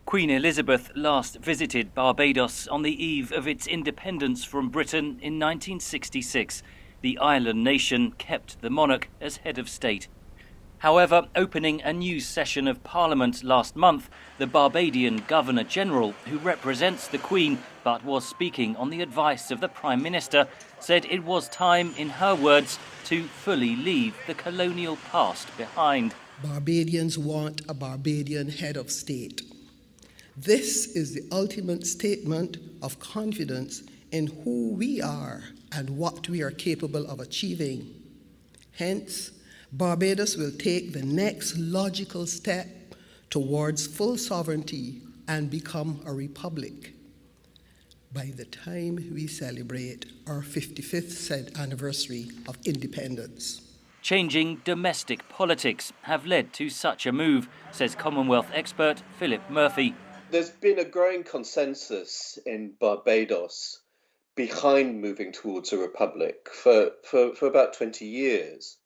Queen Elizabeth last visited Barbados on the eve of its independence from Britain in 1966. The island nation kept the monarch as head of state. However, opening a new session of Parliament last month, the Barbadian Governor-General, who represents the Queen but was speaking on the advice of the Prime Minister, said it was time, in her words, to fully leave the colonial past behind. Barbadians want a Barbadian head of state. This is the ultimate statement of confidence in who we are and what we are capable of achieving. Hence, Barbados will take the next logical step towards full sovereignty and become a republic by the time we celebrate our 55th anniversary of independence. Changing domestic politics have led to such a move, says Commonwealth expert Philip Murphy. There's been a growing consensus in Barbados behind moving towards a republic for about 20 years.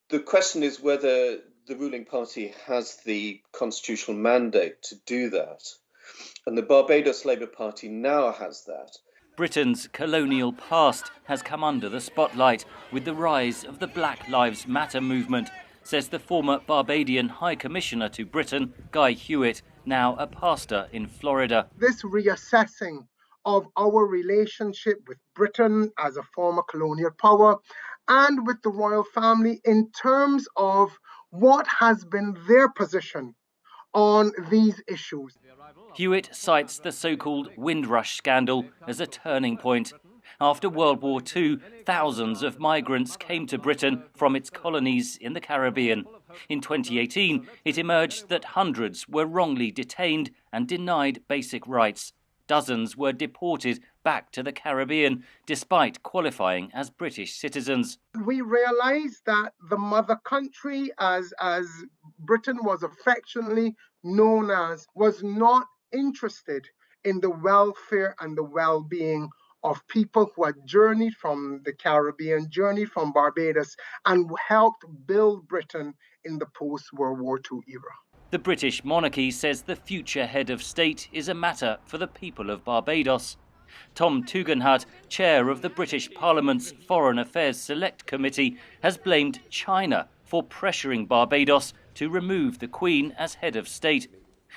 The question is whether the ruling party has the constitutional mandate to do that. And the Barbados Labour Party now has that. Britain's colonial past has come under the spotlight with the rise of the Black Lives Matter movement, says the former Barbadian High Commissioner to Britain, Guy Hewitt, now a pastor in Florida. This reassessing of our relationship with Britain as a former colonial power and with the royal family in terms of what has been their position on these issues. Hewitt cites the so-called Windrush scandal as a turning point. After World War II, thousands of migrants came to Britain from its colonies in the Caribbean. In 2018, it emerged that hundreds were wrongly detained and denied basic rights. Dozens were deported back to the Caribbean despite qualifying as British citizens. We realized that the mother country, as Britain was affectionately known as, was not interested in the welfare and the well-being of people who had journeyed from the Caribbean, journeyed from Barbados, and helped build Britain in the post-World War II era. The British monarchy says the future head of state is a matter for the people of Barbados. Tom Tugendhat, chair of the British Parliament's Foreign Affairs Select Committee, has blamed China for pressuring Barbados to remove the Queen as head of state.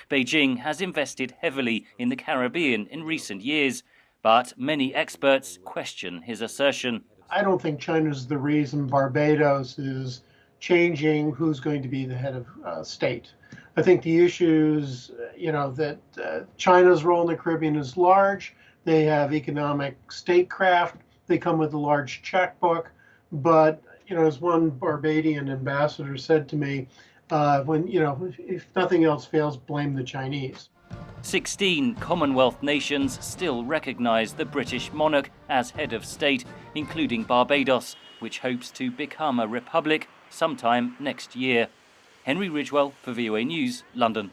Beijing has invested heavily in the Caribbean in recent years, but many experts question his assertion. I don't think China's the reason Barbados is changing who's going to be the head of state. I think the issues, that China's role in the Caribbean is large. They have economic statecraft. They come with a large checkbook. But, as one Barbadian ambassador said to me, if nothing else fails, blame the Chinese. 16 Commonwealth nations still recognise the British monarch as head of state, including Barbados, which hopes to become a republic sometime next year. Henry Ridgewell for VOA News, London.